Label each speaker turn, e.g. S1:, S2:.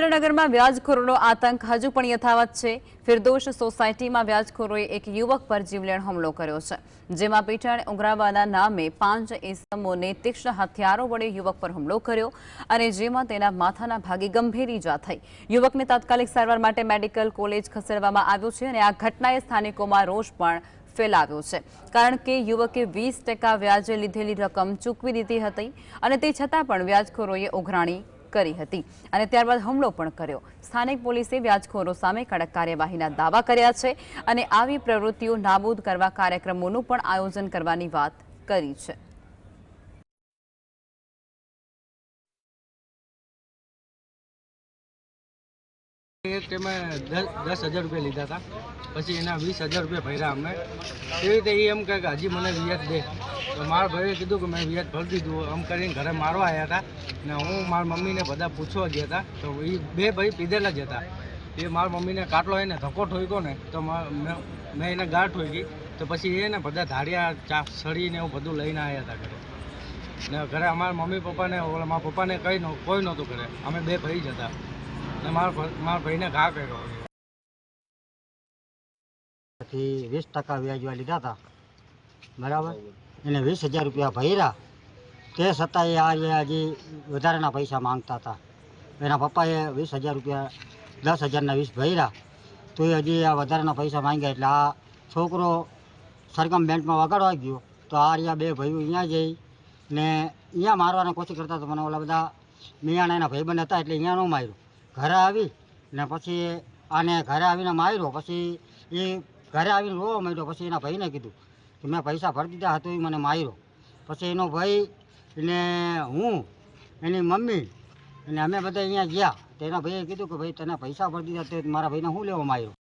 S1: સુરેન્દ્રનગરમાં વ્યાજખોરોનો આતંક હજુ પણ યથાવત છે। ફિરદોશ સોસાયટીમાં વ્યાજખોરોએ એક યુવક પર જીવલેણ હુમલો કર્યો છે, જેમાં પેટાણ ઉઘરાવાના નામે 5 ઇસમોને તીક્ષ્ણ હથિયારો વડે યુવક પર હુમલો કર્યો અને જેમાં તેના માથાના ભાગે ગંભીર ઈજા થઈ। યુવકને તાત્કાલિક સારવાર માટે મેડિકલ કોલેજ ખસેડવામાં આવ્યો છે અને આ ઘટનાએ સ્થાનિકોમાં રોષ પણ ફેલાવ્યો છે, કારણ કે યુવકે 20% વ્યાજે લીધેલી રકમ ચૂકવી દીધી હતી અને તે છતાં પણ વ્યાજખોરોએ ઉઘરાણી કરી હતી અને ત્યારબાદ હુમલો પણ કર્યો। સ્થાનિક પોલીસે વ્યાજખોરો સામે કડક કાર્યવાહીના દાવા કર્યા છે અને આવી પ્રવૃત્તિઓ નાબૂદ કરવા કાર્યક્રમોનું પણ આયોજન કરવાની વાત કરી છે।
S2: તેમાં 10,000 રૂપિયા લીધા હતા, પછી એના 20,000 રૂપિયા ભર્યા અમને। એવી રીતે એ એમ કહે કે હજી મને વ્યાજ દે, તો મારા ભાઈએ કીધું કે મેં વ્યાજ ભરી દીધું એમ કરીને ઘરે મારવા આવ્યા હતા ને હું મારા મમ્મીને બધા પૂછવા ગયા હતા, તો એ બે ભાઈ પીધેલા જ હતા। એ મારા મમ્મીને કાટલો એને ધક્કો ઠોક્યો ને તો મેં એને ગાળ ઠોકી, તો પછી એને બધા ધારિયા સળીને એવું બધું લઈને આવ્યા હતા ઘરે ને ઘરે અમારા મમ્મી પપ્પાને મારા પપ્પાને કોઈ નહોતું ઘરે, અમે બે ભાઈ જ હતા ને મારા ભાઈને ઘા કર્યો।
S3: 20% વ્યાજવા લીધા હતા, બરાબર। એને 20,000 રૂપિયા ભર્યા, તે છતાંય આ હજી વધારાના પૈસા માંગતા હતા। એના પપ્પાએ 20,000 રૂપિયા 10,000ના 20 ભર્યા, તો એ હજી આ વધારાના પૈસા માંગ્યા। એટલે આ છોકરો સરગમ બેન્કમાં વગાડવા ગયો, તો આ રહ્યા બે ભાઈઓ અહીંયા જઈ ને અહીંયા મારવાની કોશિશ કરતા હતા। મને ઓલા બધા મિયાણા એના ભાઈબંધ હતા એટલે અહીંયા ન માર્યો, ઘરે આવી ને પછી આને ઘરે આવીને માર્યો। પછી એ ઘરે આવીને રોવા માંડ્યો, પછી એના ભાઈને કીધું કે મેં પૈસા ભરી દીધા હતા, એ મને માર્યો। પછી એનો ભાઈ ને હું એની મમ્મી અને અમે બધા અહીંયા ગયા, તો એના ભાઈએ કીધું કે ભાઈ તને પૈસા ભરી દીધા, તો મારા ભાઈને શું લેવા માર્યો।